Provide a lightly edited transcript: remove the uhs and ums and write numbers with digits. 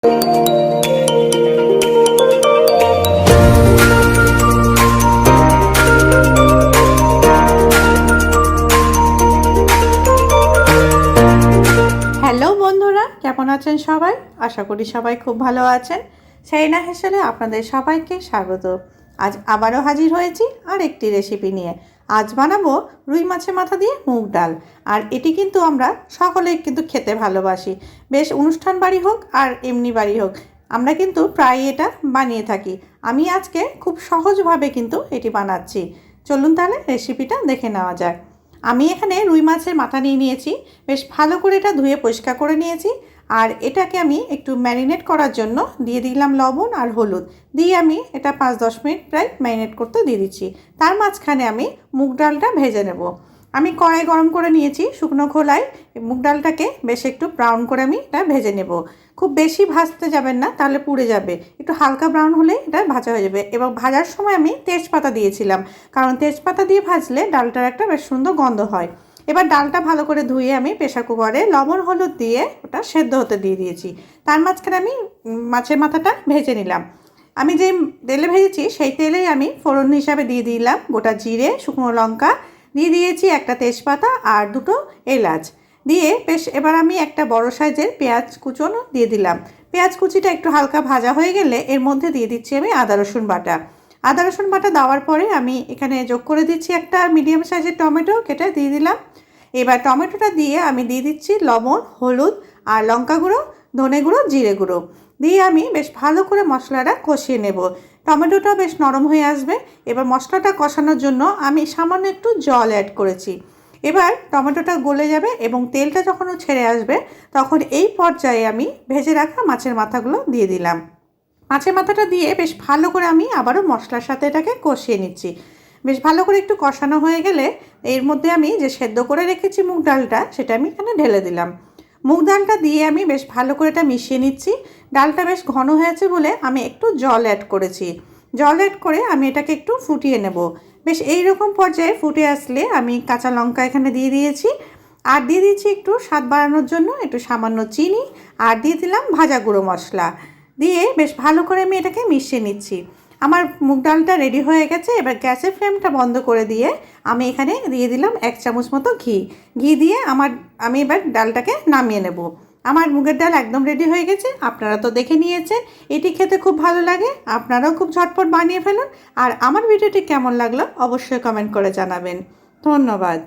বন্ধুরা, কেমন আছেন সবাই? আশা করি সবাই খুব ভালো আছেন। শাইনা হেসেলে আপনাদের সবাইকে স্বাগত। আজ আবারও হাজির হয়েছি আর একটি রেসিপি নিয়ে। আজ বানাবো রুই মাছের মাথা দিয়ে মুগ ডাল। আর এটি কিন্তু আমরা সকলেই কিন্তু খেতে ভালোবাসি। বেশ অনুষ্ঠান বাড়ি হোক আর এমনি বাড়ি হোক, আমরা কিন্তু প্রায় এটা বানিয়ে থাকি। আমি আজকে খুব সহজভাবে কিন্তু এটি বানাচ্ছি। চলুন তাহলে রেসিপিটা দেখে নেওয়া যাক। আমি এখানে রুই মাছের মাথা নিয়ে নিয়েছি। বেশ ভালো করে এটা ধুয়ে পরিষ্কার করে নিয়েছি। আর এটাকে আমি একটু ম্যারিনেট করার জন্য দিয়ে দিলাম লবণ আর হলুদ দিয়ে আমি এটা 5-10 মিনিট প্রায় ম্যারিনেট করতে দিয়ে দিচ্ছি। তার মাঝখানে আমি মুগ ডালটা ভেজে নেব। আমি কড়াই গরম করে নিয়েছি শুকনো খোলায়। মুগ ডালটাকে বেশ একটু ব্রাউন করে আমি এটা ভেজে নেব। খুব বেশি ভাজতে যাবেন না, তাহলে পুড়ে যাবে। একটু হালকা ব্রাউন হলে এটা ভাজা হয়ে যাবে। এবং ভাজার সময় আমি তেজপাতা দিয়েছিলাম, কারণ তেজপাতা দিয়ে ভাজলে ডালটার একটা বেশ সুন্দর গন্ধ হয়। এবার ডালটা ভালো করে ধুয়ে আমি প্রেসার কুকারে লবণ হলুদ দিয়ে ওটা সেদ্ধ হতে দিয়ে দিয়েছি। তার মাঝখানে আমি মাছের মাথাটা ভেজে নিলাম। আমি যে তেলে ভেজেছি সেই তেলেই আমি ফোড়ন হিসাবে দিয়ে দিলাম গোটা জিরে, শুকনো লঙ্কা, দিয়ে দিয়েছি একটা তেজপাতা আর দুটো এলাচ দিয়ে বেশ এবার আমি একটা বড় সাইজের পেঁয়াজ কুচনো দিয়ে দিলাম। পেঁয়াজ কুচিটা একটু হালকা ভাজা হয়ে গেলে এর মধ্যে দিয়ে দিচ্ছি আমি আদা রসুন বাটা। আদা রসুন বাটা দেওয়ার পরে আমি এখানে যোগ করে দিচ্ছি একটা মিডিয়াম সাইজের টমেটো কেটে দিয়ে দিলাম। এবার টমেটোটা দিয়ে আমি দিয়ে দিচ্ছি লবণ, হলুদ আর লঙ্কা গুঁড়ো, ধনে গুঁড়ো, জিরে গুঁড়ো দিয়ে আমি বেশ ভালো করে মশলাটা কষিয়ে নেব। টমেটোটা বেশ নরম হয়ে আসবে। এবার মশলাটা কষানোর জন্য আমি সামান্য একটু জল অ্যাড করেছি। এবার টমেটোটা গলে যাবে এবং তেলটা যখন ছেড়ে আসবে তখন এই পর্যায়ে আমি ভেজে রাখা মাছের মাথাগুলো দিয়ে দিলাম। মাছের মাথাটা দিয়ে বেশ ভালো করে আমি আবারও মশলার সাথে এটাকে কষিয়ে নিচ্ছি। বেশ ভালো করে একটু কষানো হয়ে গেলে এর মধ্যে আমি যে সেদ্ধ করে রেখেছি মুগ ডালটা সেটা আমি এখানে ঢেলে দিলাম। মুগ ডালটা দিয়ে আমি বেশ ভালো করে এটা মিশিয়ে নিচ্ছি। ডালটা বেশ ঘন হয়েছে বলে আমি একটু জল অ্যাড করেছি। জল অ্যাড করে আমি এটাকে একটু ফুটিয়ে নেব। বেশ এই রকম পর্যায়ে ফুটে আসলে আমি কাঁচা লঙ্কা এখানে দিয়ে দিয়েছি। আর দিয়ে দিচ্ছি একটু স্বাদ বাড়ানোর জন্য একটু সামান্য চিনি, আর দিয়ে দিলাম ভাজা গুঁড়ো মশলা দিয়ে বেশ ভালো করে আমি এটাকে মিশিয়ে নিচ্ছি। আমার মুগ ডালটা রেডি হয়ে গেছে। এবার গ্যাসের ফ্লেমটা বন্ধ করে দিয়ে আমি এখানে দিয়ে দিলাম 1 চামচ মতো ঘি দিয়ে আমি এবার ডালটাকে নামিয়ে নেব। আমার মুগের ডাল একদম রেডি হয়ে গেছে। আপনারা তো দেখে নিয়েছেন। এটি খেতে খুব ভালো লাগে, আপনারাও খুব ঝটপট বানিয়ে ফেলুন। আর আমার ভিডিওটি কেমন লাগলো অবশ্যই কমেন্ট করে জানাবেন। ধন্যবাদ।